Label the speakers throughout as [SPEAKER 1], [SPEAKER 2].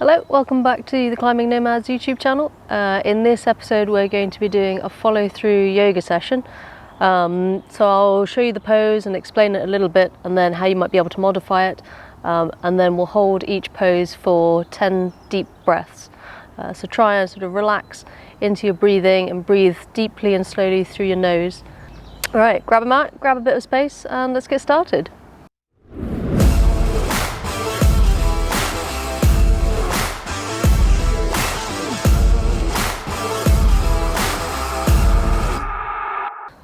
[SPEAKER 1] Hello, welcome back to the Climbing Nomads YouTube channel. In this episode we're going to be doing a follow-through yoga session. So I'll show you the pose and explain it a little bit, and then how you might be able to modify it, and then we'll hold each pose for 10 deep breaths. So try and sort of relax into your breathing and breathe deeply and slowly through your nose. Alright, grab a mat, grab a bit of space, and let's get started.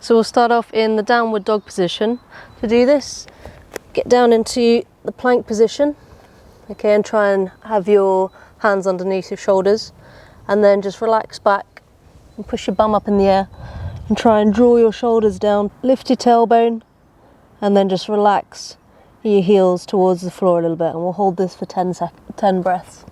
[SPEAKER 1] So we'll start off in the downward dog position. To do this, get down into the plank position, okay, and try and have your hands underneath your shoulders, and then just relax back and push your bum up in the air and try and draw your shoulders down. Lift your tailbone and then just relax your heels towards the floor a little bit, and we'll hold this for 10 breaths.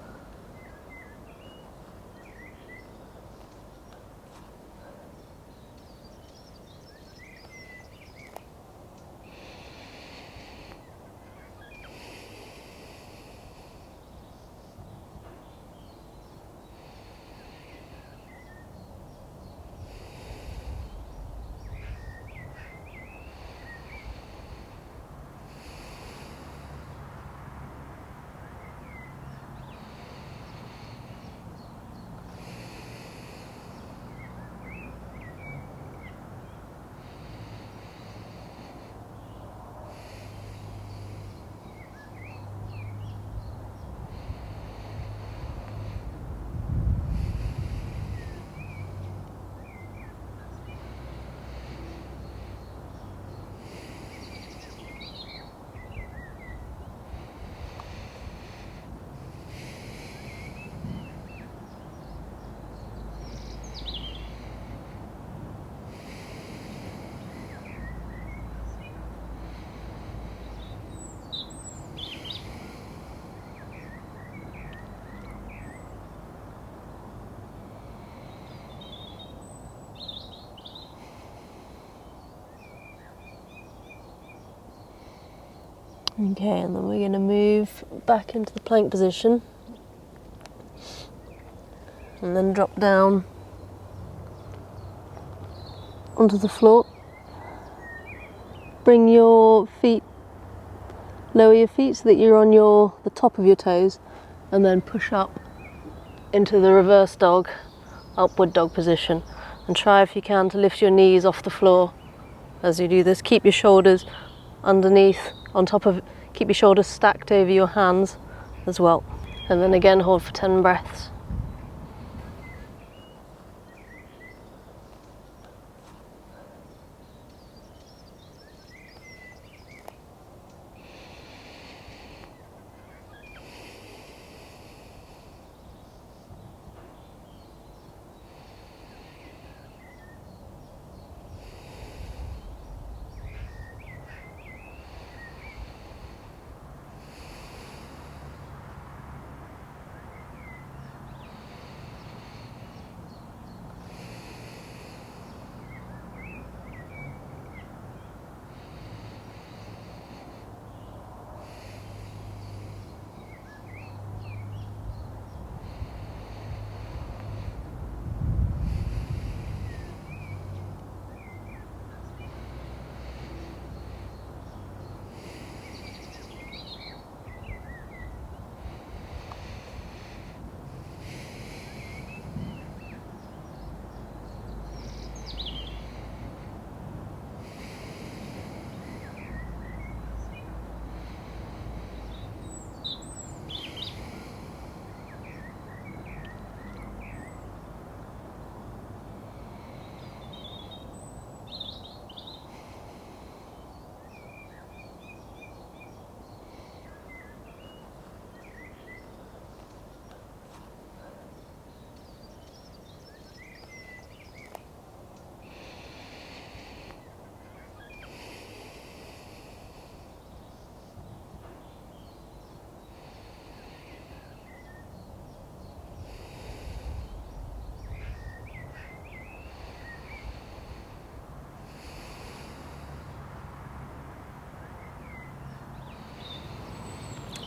[SPEAKER 1] Okay, and then we're going to move back into the plank position and then drop down onto the floor. Bring your feet, lower your feet so that you're on the top of your toes, and then push up into the reverse dog, upward dog position, and try if you can to lift your knees off the floor as you do this. Keep your shoulders underneath, on top of, keep your shoulders stacked over your hands as well, and then again hold for 10 breaths.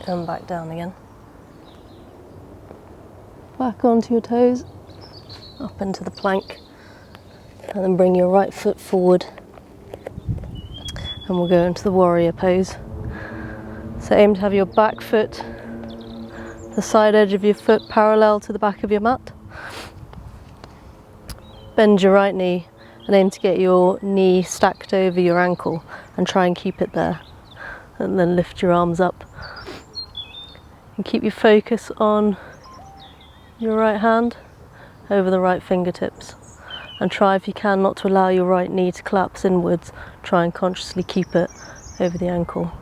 [SPEAKER 1] and back down again. back onto your toes, up into the plank, and then bring your right foot forward, and we'll go into the warrior pose. So aim to have your back foot, the side edge of your foot parallel to the back of your mat. Bend your right knee and aim to get your knee stacked over your ankle and try and keep it there, and then lift your arms up and keep your focus on your right hand over the right fingertips, and try if you can not to allow your right knee to collapse inwards. Try and consciously keep it over the ankle.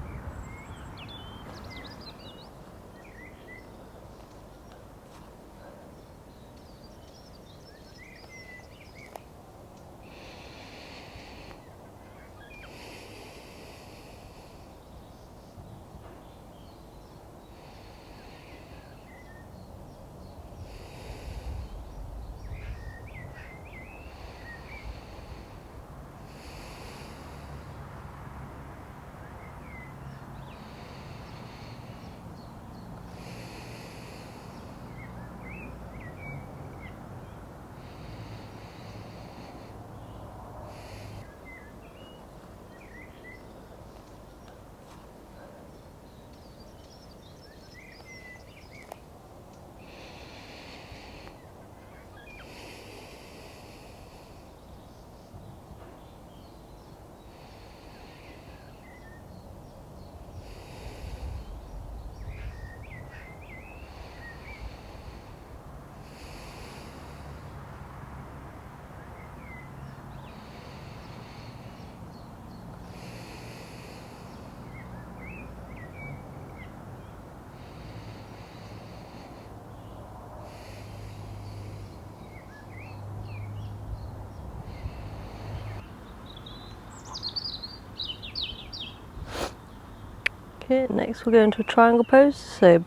[SPEAKER 1] Okay, next we'll go into a triangle pose. So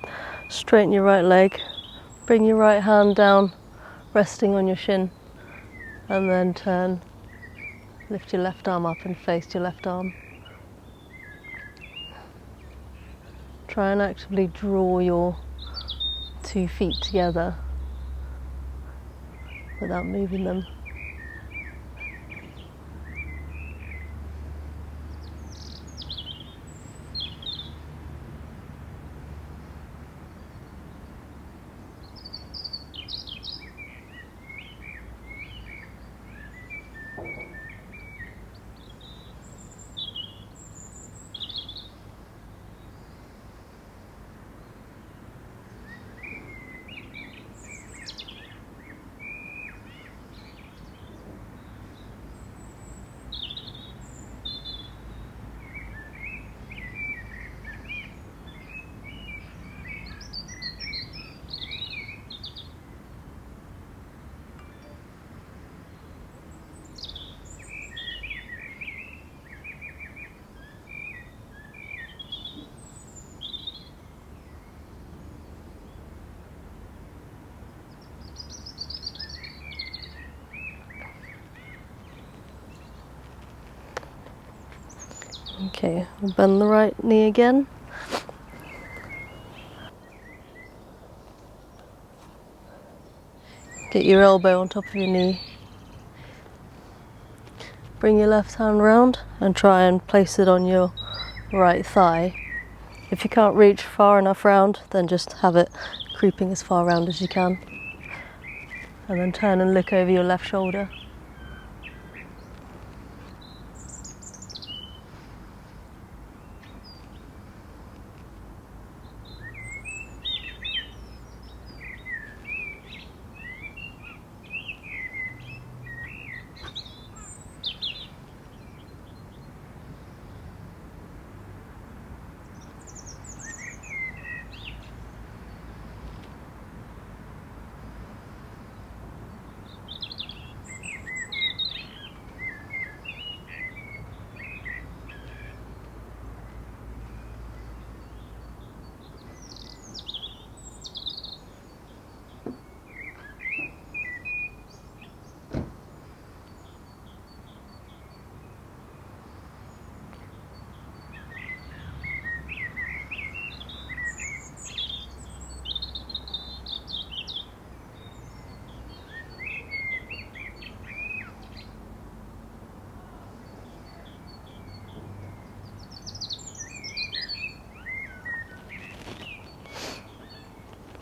[SPEAKER 1] straighten your right leg, bring your right hand down, resting on your shin, and then turn, lift your left arm up and face your left arm. Try and actively draw your 2 feet together without moving them. Okay, we'll bend the right knee again. Get your elbow on top of your knee. Bring your left hand round and try and place it on your right thigh. If you can't reach far enough round, then just have it creeping as far round as you can. And then turn and look over your left shoulder.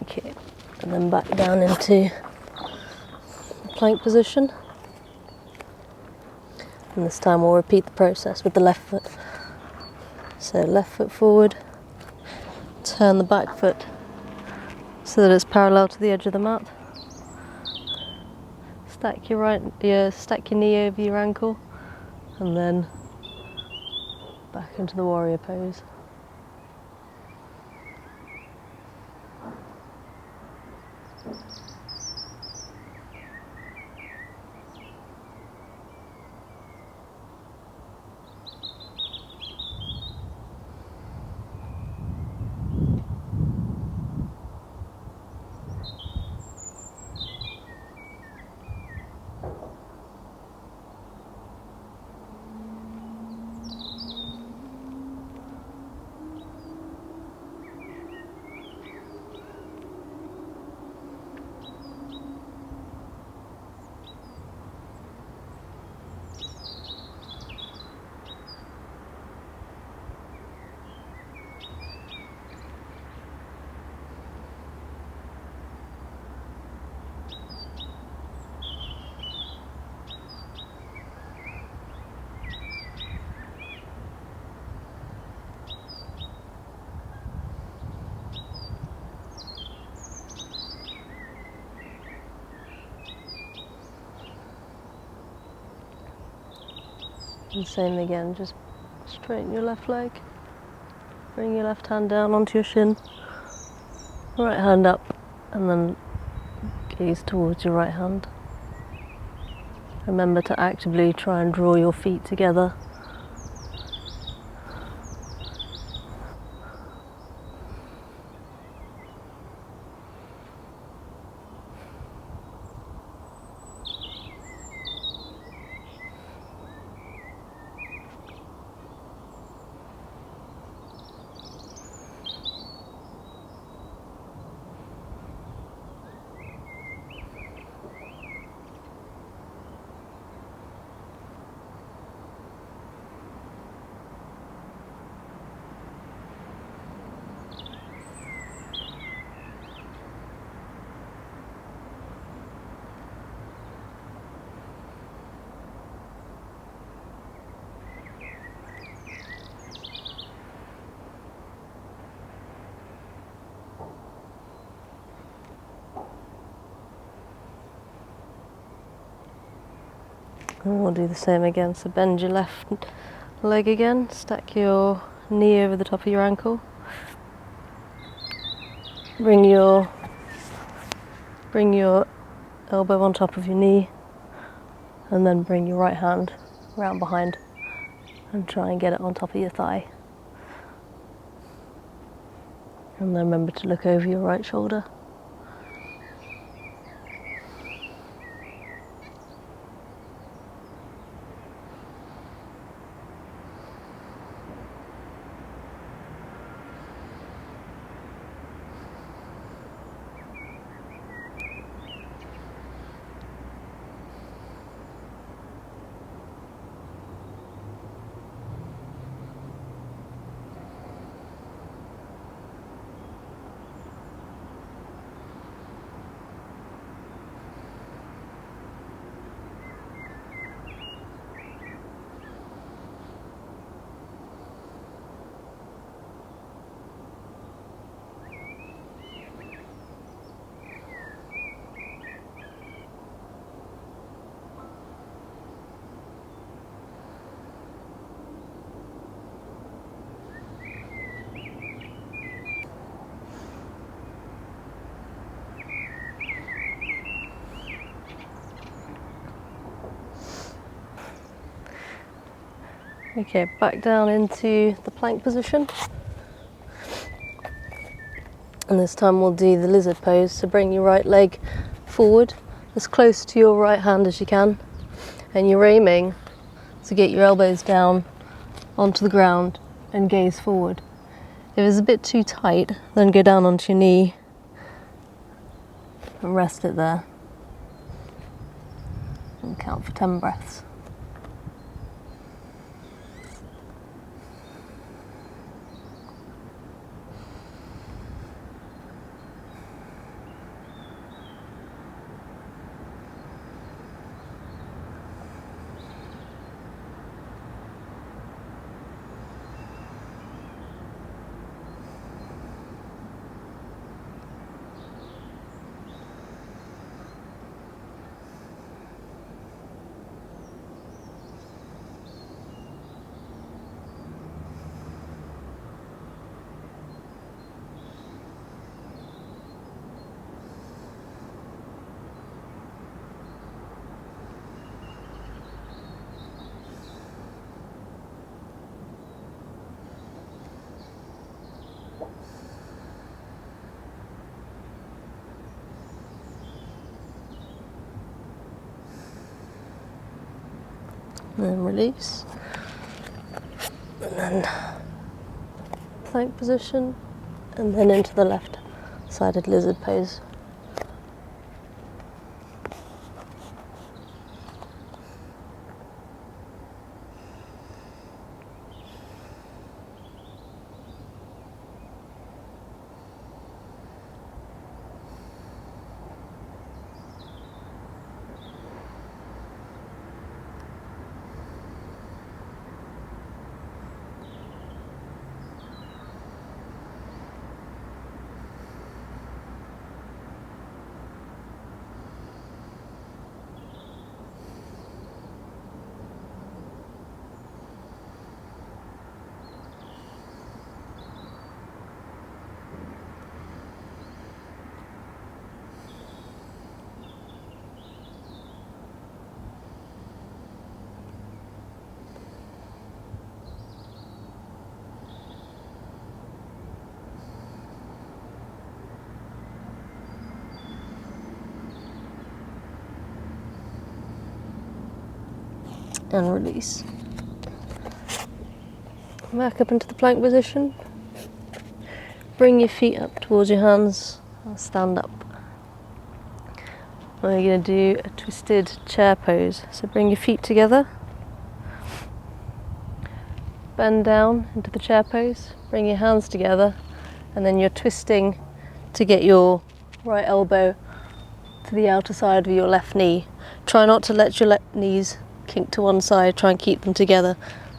[SPEAKER 1] Okay, and then back down into the plank position. And this time we'll repeat the process with the left foot. So left foot forward, turn the back foot so that it's parallel to the edge of the mat. Stack your knee over your ankle, and then back into the warrior pose. And same again, just straighten your left leg, bring your left hand down onto your shin, right hand up, and then gaze towards your right hand. Remember to actively try and draw your feet together. And we'll do the same again, so bend your left leg again, stack your knee over the top of your ankle, bring your elbow on top of your knee, and then bring your right hand round behind and try and get it on top of your thigh. And then remember to look over your right shoulder. Okay, back down into the plank position. And this time we'll do the lizard pose, so bring your right leg forward as close to your right hand as you can, and you're aiming to get your elbows down onto the ground and gaze forward. If it's a bit too tight, then go down onto your knee and rest it there and count for 10 breaths. and then release, and then plank position, and then into the left-sided lizard pose. And release. Back up into the plank position. Bring your feet up towards your hands and stand up. We're going to do a twisted chair pose. So bring your feet together. Bend down into the chair pose. Bring your hands together, and then you're twisting to get your right elbow to the outer side of your left knee. Try not to let your knees kink to one side, try and keep them together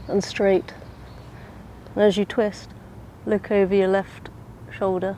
[SPEAKER 1] and straight. And as you twist, look over your left shoulder.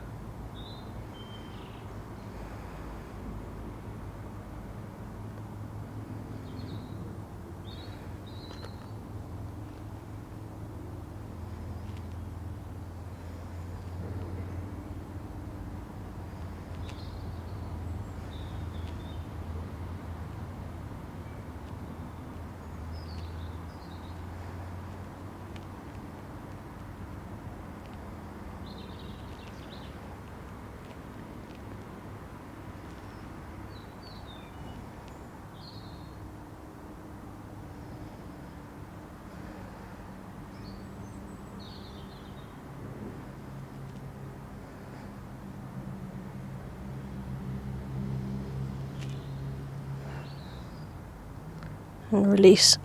[SPEAKER 1] And release.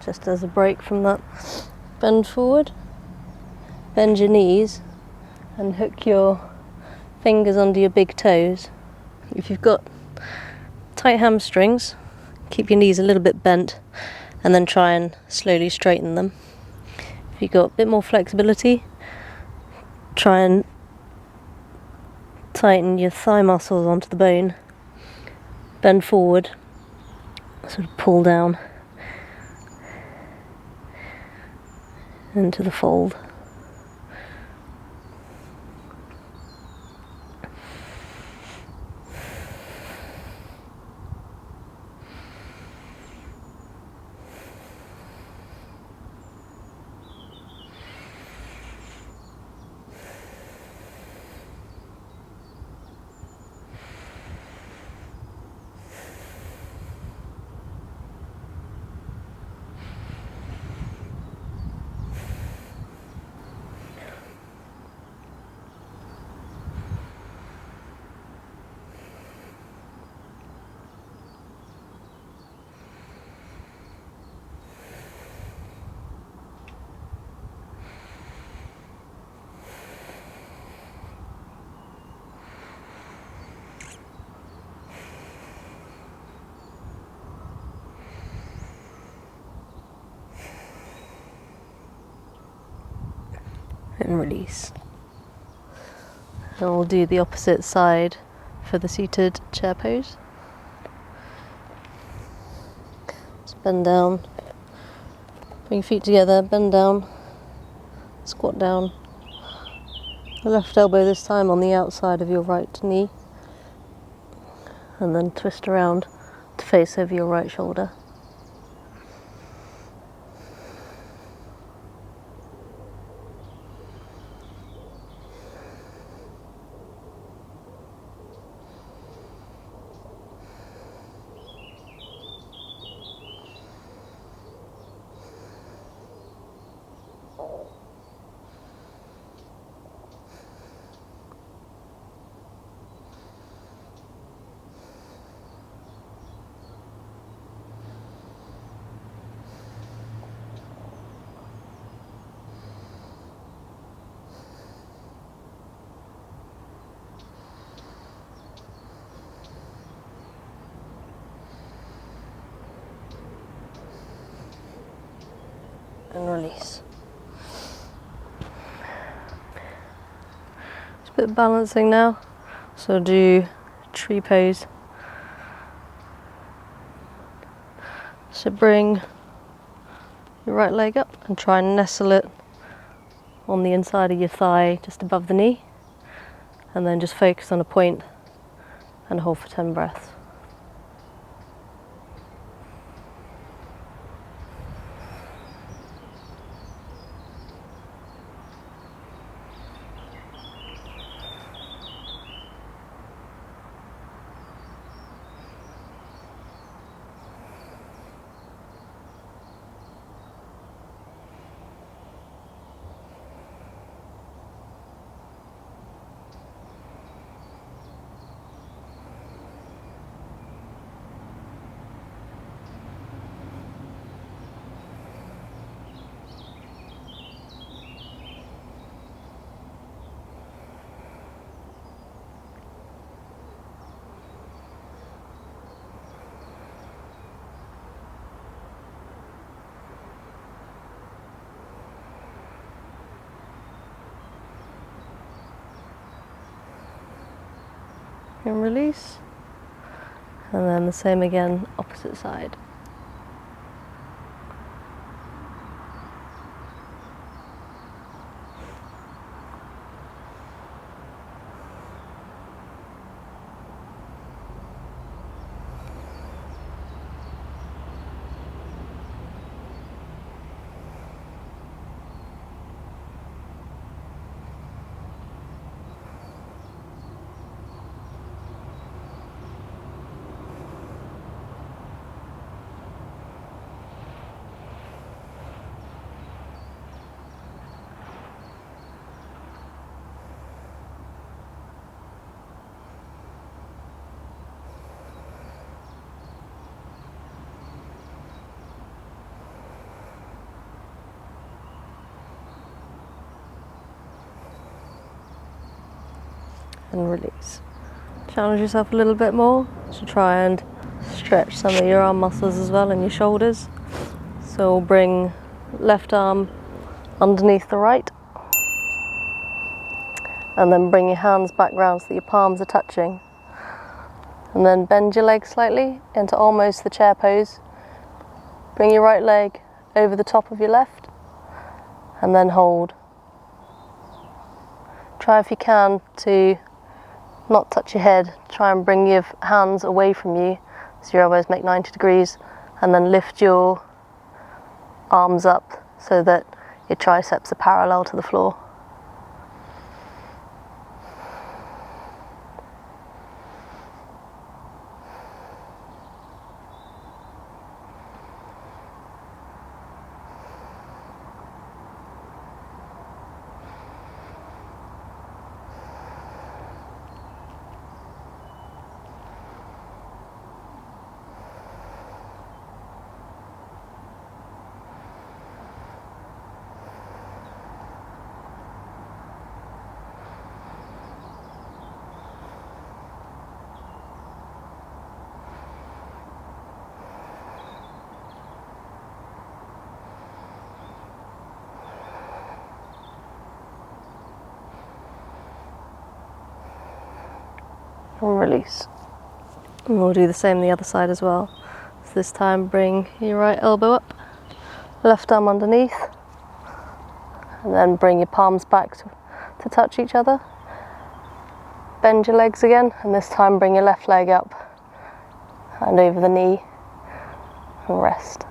[SPEAKER 1] Just as a break from that, bend forward, bend your knees and hook your fingers under your big toes. If you've got tight hamstrings, keep your knees a little bit bent and then try and slowly straighten them. If you've got a bit more flexibility, try and tighten your thigh muscles onto the bone, bend forward, sort of pull down into the fold. And release. And we'll do the opposite side for the seated chair pose. Just bend down, bring your feet together, bend down, squat down. The left elbow this time on the outside of your right knee, and then twist around to face over your right shoulder. and release. Just a bit of balancing now. So do tree pose. So bring your right leg up and try and nestle it on the inside of your thigh, just above the knee. And then just focus on a point and hold for 10 breaths. And release, and then the same again, opposite side. And release. Challenge yourself a little bit more to try and stretch some of your arm muscles as well and your shoulders. So we'll bring left arm underneath the right, and then bring your hands back round so that your palms are touching, and then bend your legs slightly into almost the chair pose. Bring your right leg over the top of your left and then hold. Try if you can to not touch your head. Try and bring your hands away from you so your elbows make 90 degrees, and then lift your arms up so that your triceps are parallel to the floor. And release. And we'll do the same the other side as well. So this time bring your right elbow up, left arm underneath, and then bring your palms back to touch each other. Bend your legs again, and this time bring your left leg up and over the knee and rest.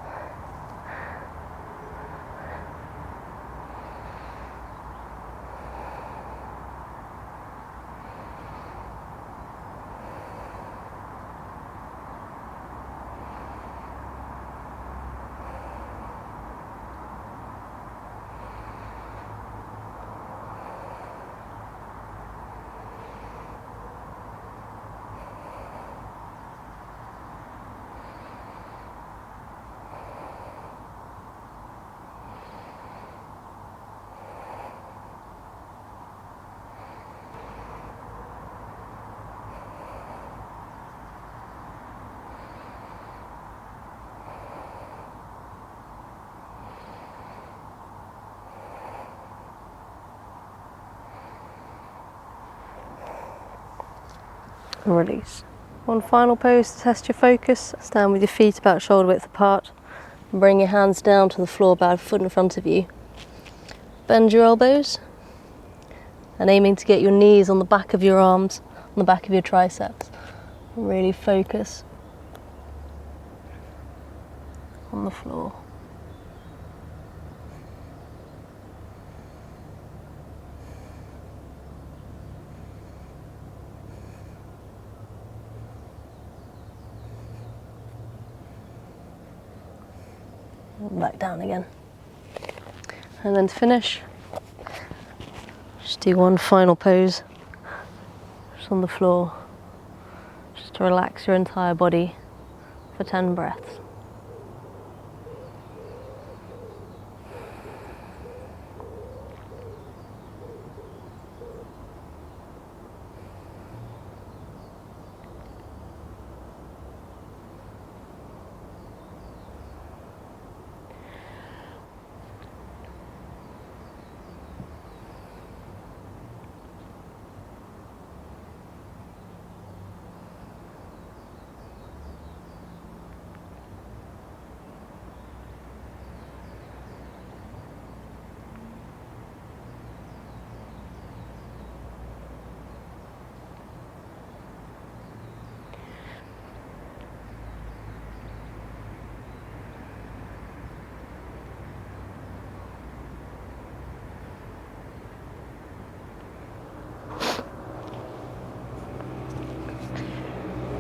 [SPEAKER 1] and release. One final pose to test your focus. Stand with your feet about shoulder width apart and bring your hands down to the floor, about a foot in front of you. Bend your elbows and aiming to get your knees on the back of your arms, on the back of your triceps. And really focus on the floor. Back down again. And then to finish, just do one final pose, just on the floor, just to relax your entire body for 10 breaths.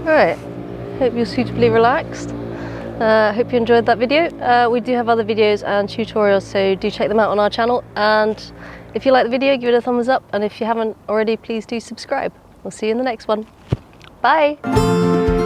[SPEAKER 1] Alright, hope you're suitably relaxed. Hope you enjoyed that video. We do have other videos and tutorials, so do check them out on our channel. And if you like the video, give it a thumbs up. And if you haven't already, please do subscribe. We'll see you in the next one. Bye!